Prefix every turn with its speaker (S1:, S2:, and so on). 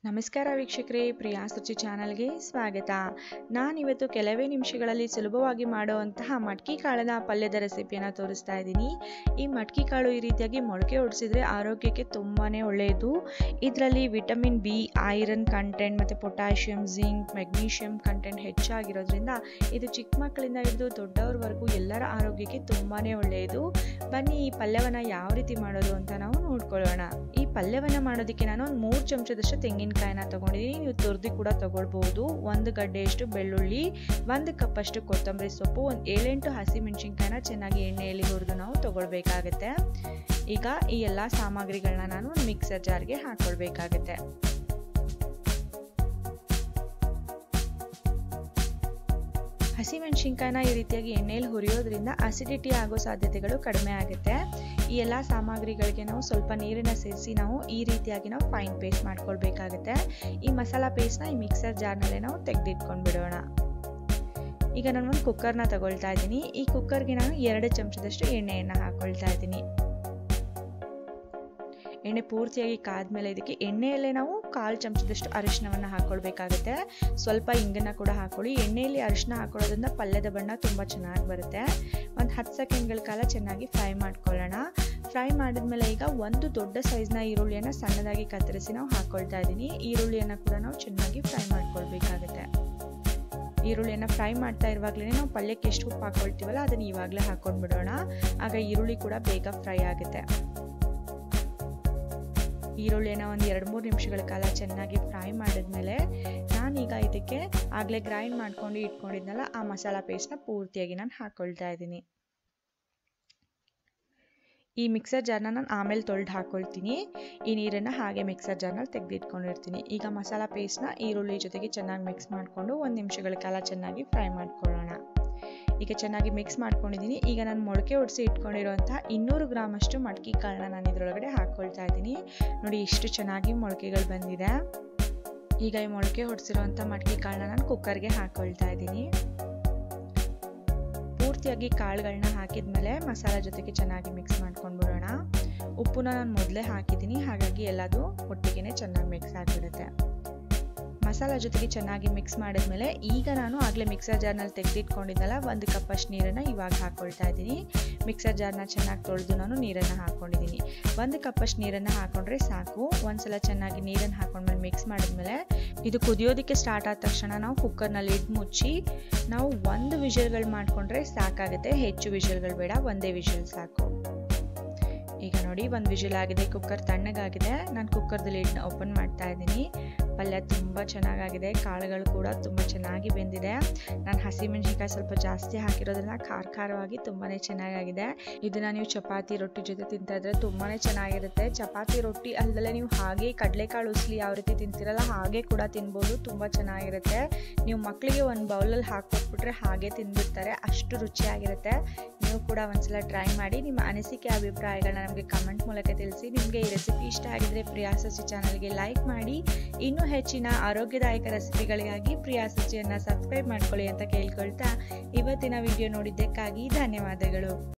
S1: ನಮಸ್ಕಾರ ವೀಕ್ಷಕರೇ, ಪ್ರಿಯಾ ಸುಚಿ ಚಾನಲ್ಗೆ ಸ್ವಾಗತ. ನಾನಿವತ್ತು ಕೆಲವೇ ನಿಮಿಷಗಳಲ್ಲಿ ಸುಲಭವಾಗಿ ಮಾಡುವಂತಹ ಮಟ್ಕಿ ಕಾಳಿನ ಪಲ್ಯದ ರೆಸಿಪಿಯನ್ನು ತೋರಿಸ್ತಾ ಇದ್ದೀನಿ. ಈ ಮಟ್ಕಿ ಕಾಳು ಈ ರೀತಿಯಾಗಿ ಮೊಳಕೆ ಹೊಡಿಸಿದ್ರೆ ಆರೋಗ್ಯಕ್ಕೆ ತುಂಬಾ ಒಳ್ಳೆಯದು. ಇದರಲ್ಲಿ ವಿಟಮಿನ್ ಬಿ, ಐರನ್ ಕಂಟೆಂಟ್ ಮತ್ತು ಪೊಟ್ಯಾಷಿಯಂ, ಜಿಂಕ್, ಮೆಗ್ನೀಷಿಯಂ ಕಂಟೆಂಟ್ ಹೆಚ್ಚಾಗಿರೋದ್ರಿಂದ ಇದು ಚಿಕ್ಕ ಮಕ್ಕಳಿಂದ ಹಿಡಿದು ದೊಡ್ಡವರವರೆಗೂ ಎಲ್ಲರ ಆರೋಗ್ಯಕ್ಕೆ ತುಂಬಾ ಒಳ್ಳೆಯದು. ಬನ್ನಿ ಈ ಪಲ್ಯವನ್ನು ಯಾವ ರೀತಿ ಮಾಡೋದು ಅಂತ ನಾವು ನೋಡ್ಕೊಳ್ಳೋಣ. ಈ ಪಲ್ಯವನ್ನು ಮಾಡೋದಕ್ಕೆ ನಾನು 3 ಚಮಚದಷ್ಟು ತೆಂಗಿನಕಾಯಿನ ತಗೊಂಡಿದ್ದೀನಿ. ನೀವು ತುರ್ದಿ ಕೂಡ ತಗೊಳ್ಬಹುದು. 1 ಗಡ್ಡೆಯಷ್ಟು ಬೆಳ್ಳುಳ್ಳಿ, 1 ಕಪ್ಪಷ್ಟು ಕೊತ್ತಂಬರಿ ಸೊಪ್ಪು, 7-8 ಹಸಿಮೆಣಸಿನಕಾಯಿನ ಚೆನ್ನಾಗಿ ಎಣ್ಣೆಯಲ್ಲಿ ಹುರಿದು ನಾವು ತಗೊಳ್ಬೇಕಾಗತ್ತೆ. ಈಗ ಈ ಎಲ್ಲ ಸಾಮಗ್ರಿಗಳನ್ನ ನಾನು ಮಿಕ್ಸರ್ ಜಾರ್ಗೆ ಹಾಕೊಳ್ಬೇಕಾಗತ್ತೆ. ಹಸಿಮೆಣಸಿನಕಾಯಿನ ಈ ರೀತಿಯಾಗಿ ಎಣ್ಣೆಯಲ್ಲಿ ಹುರಿಯೋದ್ರಿಂದ ಅಸಿಡಿಟಿ ಆಗೋ ಸಾಧ್ಯತೆಗಳು ಕಡಿಮೆ ಆಗುತ್ತೆ. ಈ ಎಲ್ಲ ಸಾಮಗ್ರಿಗಳಿಗೆ ನಾವು ಸ್ವಲ್ಪ ನೀರನ್ನ ಸೇರಿಸಿ ನಾವು ಈ ರೀತಿಯಾಗಿ ನಾವು ಫೈನ್ ಪೇಸ್ಟ್ ಮಾಡ್ಕೊಳ್ಬೇಕಾಗುತ್ತೆ. ಈ ಮಸಾಲಾ ಪೇಸ್ಟ್ನ ಈ ಮಿಕ್ಸರ್ ಜಾರ್ನಲ್ಲೇ ನಾವು ತೆಗೆದಿಟ್ಕೊಂಡು ಬಿಡೋಣ. ಈಗ ನಾನು ಒಂದು ಕುಕ್ಕರ್ನ ತಗೊಳ್ತಾ ಇದ್ದೀನಿ. ಈ ಕುಕ್ಕರ್ಗೆ ನಾನು 2 ಚಮಚದಷ್ಟು ಎಣ್ಣೆಯನ್ನು ಹಾಕೊಳ್ತಾ ಇದ್ದೀನಿ. ಎಣ್ಣೆ ಪೂರ್ತಿಯಾಗಿ ಕಾದ್ಮೇಲೆ ಇದಕ್ಕೆ ಎಣ್ಣೆಯಲ್ಲೇ ನಾವು 1/4 ಚಮಚದಷ್ಟು ಅರಿಶಿನವನ್ನು ಹಾಕೊಳ್ಬೇಕಾಗುತ್ತೆ. ಸ್ವಲ್ಪ ಇಂಗನ್ನ ಕೂಡ ಹಾಕೊಳ್ಳಿ. ಎಣ್ಣೆಯಲ್ಲಿ ಅರಿಶಿನ ಹಾಕೊಳ್ಳೋದ್ರಿಂದ ಪಲ್ಯದ ಬಣ್ಣ ತುಂಬ ಚೆನ್ನಾಗಿ ಬರುತ್ತೆ. ಒಂದು 10 ಸೆಕೆಂಡ್ಗಳ ಕಾಲ ಚೆನ್ನಾಗಿ ಫ್ರೈ ಮಾಡ್ಕೊಳ್ಳೋಣ. ಫ್ರೈ ಮಾಡಿದ್ಮೇಲೆ ಈಗ 1 ದೊಡ್ಡ ಸೈಜ್ನ ಈರುಳ್ಳಿಯನ್ನು ಸಣ್ಣದಾಗಿ ಕತ್ತರಿಸಿ ನಾವು ಹಾಕೊಳ್ತಾ ಇದ್ದೀನಿ. ಈರುಳ್ಳಿಯನ್ನು ಕೂಡ ನಾವು ಚೆನ್ನಾಗಿ ಫ್ರೈ ಮಾಡ್ಕೊಳ್ಬೇಕಾಗುತ್ತೆ. ಈರುಳ್ಳಿಯನ್ನು ಫ್ರೈ ಮಾಡ್ತಾ ಇರುವಾಗಲೇ ನಾವು ಪಲ್ಯಕ್ಕೆ ಎಷ್ಟು ಉಪ್ಪು ಹಾಕೊಳ್ತೀವಲ್ಲ ಅದನ್ನು ಇವಾಗಲೇ ಹಾಕೊಂಡ್ಬಿಡೋಣ. ಆಗ ಈರುಳ್ಳಿ ಕೂಡ ಬೇಗ ಫ್ರೈ ಆಗುತ್ತೆ. ಈರುಳ್ಳಿನ ಒಂದು 2-3 ನಿಮಿಷಗಳ ಕಾಲ ಚೆನ್ನಾಗಿ ಫ್ರೈ ಮಾಡಿದ್ಮೇಲೆ ನಾನೀಗ ಇದಕ್ಕೆ ಆಗಲೇ ಗ್ರೈಂಡ್ ಮಾಡ್ಕೊಂಡು ಇಟ್ಕೊಂಡಿದ್ನಲ್ಲ ಆ ಮಸಾಲಾ ಪೇಸ್ಟ್ನ ಪೂರ್ತಿಯಾಗಿ ನಾನು ಹಾಕೊಳ್ತಾ ಇದ್ದೀನಿ. ಈ ಮಿಕ್ಸರ್ ಜಾರ್ನ ನಾನು ಆಮೇಲೆ ತೊಳೆದು ಹಾಕೊಳ್ತೀನಿ. ಈ ನೀರನ್ನು ಹಾಗೆ ಮಿಕ್ಸರ್ ಜಾರ್ನಲ್ಲಿ ತೆಗೆದಿಟ್ಕೊಂಡಿರ್ತೀನಿ. ಈಗ ಮಸಾಲಾ ಪೇಸ್ಟ್ನ ಈರುಳ್ಳಿ ಜೊತೆಗೆ ಚೆನ್ನಾಗಿ ಮಿಕ್ಸ್ ಮಾಡಿಕೊಂಡು 1 ನಿಮಿಷಗಳ ಕಾಲ ಚೆನ್ನಾಗಿ ಫ್ರೈ ಮಾಡ್ಕೊಳ್ಳೋಣ. ಈಗ ಚೆನ್ನಾಗಿ ಮಿಕ್ಸ್ ಮಾಡ್ಕೊಂಡಿದ್ದೀನಿ. ಈಗ ನಾನು ಮೊಳಕೆ ಹೊಡಿಸಿ ಇಟ್ಕೊಂಡಿರುವಂತಹ 200 ಗ್ರಾಮ್ ಅಷ್ಟು ಮಟ್ಕಿ ಕಾಳನ್ನ ನಾನು ಇದರೊಳಗಡೆ ಹಾಕ್ಕೊಳ್ತಾ ಇದ್ದೀನಿ. ನೋಡಿ ಎಷ್ಟು ಚೆನ್ನಾಗಿ ಮೊಳಕೆಗಳು ಬಂದಿದೆ. ಈಗ ಈ ಮೊಳಕೆ ಹೊಡಿಸಿರುವಂಥ ಮಟ್ಕಿ ಕಾಳನ್ನ ನಾನು ಕುಕ್ಕರ್ಗೆ ಹಾಕ್ಕೊಳ್ತಾ ಇದ್ದೀನಿ. ಪೂರ್ತಿಯಾಗಿ ಕಾಳುಗಳನ್ನ ಹಾಕಿದ್ಮೇಲೆ ಮಸಾಲ ಜೊತೆಗೆ ಚೆನ್ನಾಗಿ ಮಿಕ್ಸ್ ಮಾಡ್ಕೊಂಡ್ಬಿಡೋಣ. ಉಪ್ಪುನ ನಾನು ಮೊದಲೇ ಹಾಕಿದ್ದೀನಿ, ಹಾಗಾಗಿ ಎಲ್ಲದು ಒಟ್ಟಿಗೆ ಚೆನ್ನಾಗಿ ಮಿಕ್ಸ್ ಆಗಿಬಿಡುತ್ತೆ. ಮಸಾಲ ಜೊತೆಗೆ ಚೆನ್ನಾಗಿ ಮಿಕ್ಸ್ ಮಾಡಿದ್ಮೇಲೆ ಈಗ ನಾನು ಆಗಲೇ ಮಿಕ್ಸರ್ ಜಾರ್ನಲ್ಲಿ ತೆಗೆದಿಟ್ಕೊಂಡಿದ್ದಲ್ಲ 1 ಕಪ್ಪಷ್ಟು ನೀರನ್ನು ಇವಾಗ ಹಾಕ್ಕೊಳ್ತಾ ಇದ್ದೀನಿ. ಮಿಕ್ಸರ್ ಜಾರ್ನ ಚೆನ್ನಾಗಿ ತೊಳೆದು ನಾನು ನೀರನ್ನು ಹಾಕ್ಕೊಂಡಿದ್ದೀನಿ. 1 ಕಪ್ಪಷ್ಟು ನೀರನ್ನು ಹಾಕೊಂಡ್ರೆ ಸಾಕು. ಒಂದ್ಸಲ ಚೆನ್ನಾಗಿ ನೀರನ್ನು ಹಾಕೊಂಡ್ಮೇಲೆ ಮಿಕ್ಸ್ ಮಾಡಿದ್ಮೇಲೆ ಇದು ಕುದಿಯೋದಕ್ಕೆ ಸ್ಟಾರ್ಟ್ ಆದ ತಕ್ಷಣ ನಾವು ಕುಕ್ಕರ್ನಲ್ಲಿ ಇಟ್ಟು ಮುಚ್ಚಿ ನಾವು 1 ವಿಷಲ್ಗಳು ಮಾಡಿಕೊಂಡ್ರೆ ಸಾಕಾಗುತ್ತೆ. ಹೆಚ್ಚು ವಿಷಲ್ಗಳು ಬೇಡ, 1 ವಿಷಲ್ ಸಾಕು. ಈಗ ನೋಡಿ 1 ವಿಷಲ್ ಆಗಿದೆ, ಕುಕ್ಕರ್ ತಣ್ಣಗಾಗಿದೆ. ನಾನು ಕುಕ್ಕರ್ದ ಲಿಡ್ನ ಓಪನ್ ಮಾಡ್ತಾ ಇದ್ದೀನಿ. ಪಲ್ಯ ತುಂಬ ಚೆನ್ನಾಗಿದೆ, ಕಾಳುಗಳು ಕೂಡ ತುಂಬ ಚೆನ್ನಾಗಿ ಬೆಂದಿದೆ. ನಾನು ಹಸಿಮೆಣಸಿನಕಾಯಿ ಸ್ವಲ್ಪ ಜಾಸ್ತಿ ಹಾಕಿರೋದ್ರಿಂದ ಖಾರವಾಗಿ ತುಂಬಾ ಚೆನ್ನಾಗಿದೆ. ಇದನ್ನು ನೀವು ಚಪಾತಿ ರೊಟ್ಟಿ ಜೊತೆ ತಿಂತಾ ಇದ್ರೆ ತುಂಬಾ ಚೆನ್ನಾಗಿರುತ್ತೆ. ಚಪಾತಿ ರೊಟ್ಟಿ ಅಲ್ಲದೆ ನೀವು ಹಾಗೆ ಕಡಲೆಕಾಳು ಉಸ್ಲಿ ಯಾವ ರೀತಿ ತಿಂತೀರಲ್ಲ ಹಾಗೆ ಕೂಡ ತಿನ್ಬೋದು, ತುಂಬ ಚೆನ್ನಾಗಿರುತ್ತೆ. ನೀವು ಮಕ್ಕಳಿಗೆ ಒಂದು ಬೌಲಲ್ಲಿ ಹಾಕ್ಕೊಟ್ಬಿಟ್ರೆ ಹಾಗೆ ತಿಂದ್ಬಿಡ್ತಾರೆ, ಅಷ್ಟು ರುಚಿಯಾಗಿರುತ್ತೆ. ನೀವು ಕೂಡ ಒಂದ್ಸಲ ಟ್ರೈ ಮಾಡಿ. ನಿಮ್ಮ ಅನಿಸಿಕೆ ಅಭಿಪ್ರಾಯಗಳನ್ನ ನಮಗೆ ಕಮೆಂಟ್ ಮೂಲಕ ತಿಳಿಸಿ. ನಿಮಗೆ ಈ ರೆಸಿಪಿ ಇಷ್ಟ ಆಗಿದ್ರೆ ಪ್ರಿಯಾ ಸುಚಿ ಚಾನಲ್ಗೆ ಲೈಕ್ ಮಾಡಿ. ಇನ್ನೂ ಹೆಚ್ಚಿನ ಆರೋಗ್ಯದಾಯಕ ರೆಸಿಪಿಗಳಿಗಾಗಿ ಪ್ರಿಯಾ ಸುಚಿಯನ್ನು ಸಬ್ಸ್ಕ್ರೈಬ್ ಮಾಡ್ಕೊಳ್ಳಿ ಅಂತ ಕೇಳ್ಕೊಳ್ತಾ ಇವತ್ತಿನ ವಿಡಿಯೋ ನೋಡಿದ್ದಕ್ಕಾಗಿ ಧನ್ಯವಾದಗಳು.